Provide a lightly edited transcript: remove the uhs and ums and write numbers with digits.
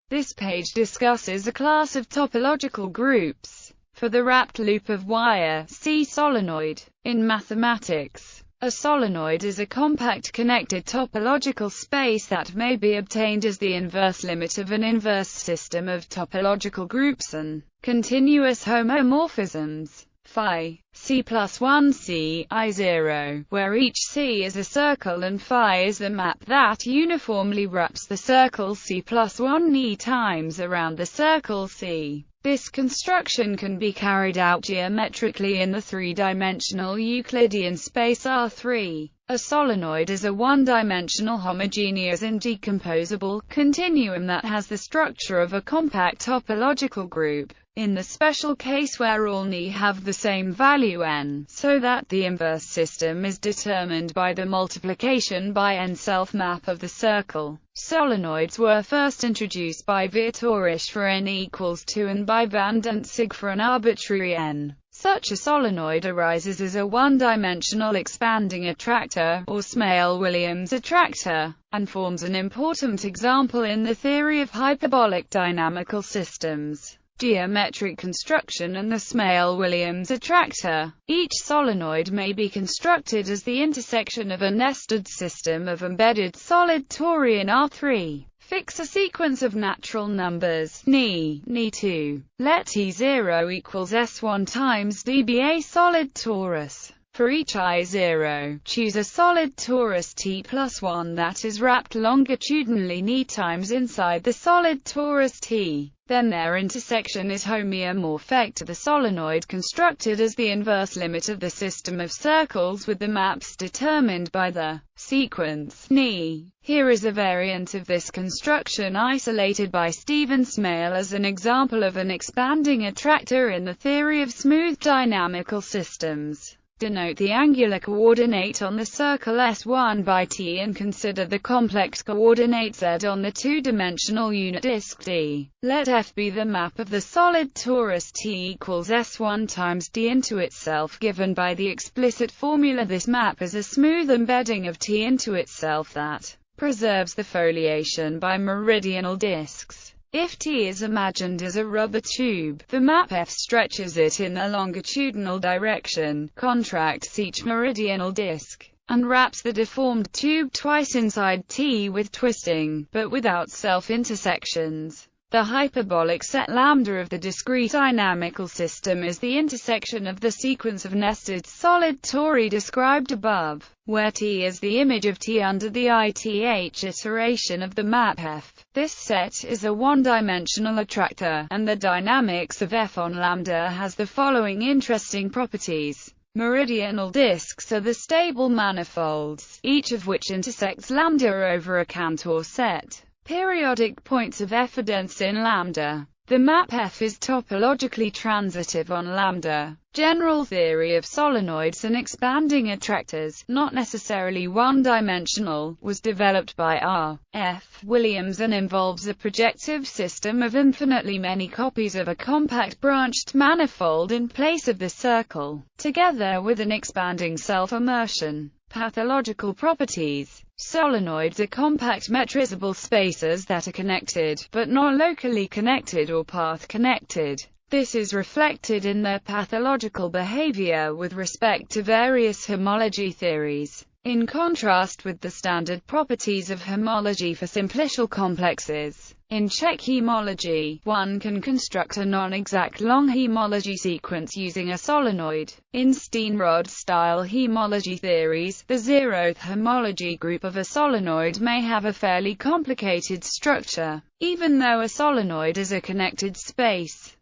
This page discusses a class of topological groups. For the wrapped loop of wire, see solenoid. In mathematics, a solenoid is a compact connected topological space that may be obtained as the inverse limit of an inverse system of topological groups and continuous homomorphisms. Phi C plus 1 C I0, where each C is a circle and phi is the map that uniformly wraps the circle C plus 1 E times around the circle C. This construction can be carried out geometrically in the three-dimensional Euclidean space R3. A solenoid is a one-dimensional homogeneous indecomposable continuum that has the structure of a compact topological group. In the special case where all Ni have the same value n, so that the inverse system is determined by the multiplication by n self-map of the circle. Solenoids were first introduced by Vitorish for n equals 2 and by van Dantzig for an arbitrary n. Such a solenoid arises as a one-dimensional expanding attractor, or Smale-Williams attractor, and forms an important example in the theory of hyperbolic dynamical systems. Geometric construction and the Smale-Williams attractor. Each solenoid may be constructed as the intersection of a nested system of embedded solid tori in R3. Fix a sequence of natural numbers, Ni, Ni2. Let T0 equals S1 times D be a solid torus. For each I0, choose a solid torus T plus 1 that is wrapped longitudinally Ni times inside the solid torus T. Then their intersection is homeomorphic to the solenoid constructed as the inverse limit of the system of circles with the maps determined by the sequence Ni. Here is a variant of this construction isolated by Stephen Smale as an example of an expanding attractor in the theory of smooth dynamical systems. Denote the angular coordinate on the circle S1 by T and consider the complex coordinate Z on the two-dimensional unit disk D. Let F be the map of the solid torus T equals S1 times D into itself given by the explicit formula. This map is a smooth embedding of T into itself that preserves the foliation by meridional disks. If T is imagined as a rubber tube, the map F stretches it in a longitudinal direction, contracts each meridional disk, and wraps the deformed tube twice inside T with twisting, but without self-intersections. The hyperbolic set lambda of the discrete dynamical system is the intersection of the sequence of nested solid tori described above, where T is the image of T under the ith iteration of the map F. This set is a one-dimensional attractor, and the dynamics of F on lambda has the following interesting properties. Meridional disks are the stable manifolds, each of which intersects lambda over a Cantor set. Periodic points of F are dense in lambda. The map F is topologically transitive on lambda. General theory of solenoids and expanding attractors, not necessarily one-dimensional, was developed by R. F. Williams and involves a projective system of infinitely many copies of a compact branched manifold in place of the circle, together with an expanding self-immersion. Pathological properties. Solenoids are compact metrizable spaces that are connected, but not locally connected or path-connected. This is reflected in their pathological behavior with respect to various homology theories. In contrast with the standard properties of homology for simplicial complexes, in Czech homology, one can construct a non-exact long homology sequence using a solenoid. In Steenrod-style homology theories, the zeroth homology group of a solenoid may have a fairly complicated structure, even though a solenoid is a connected space.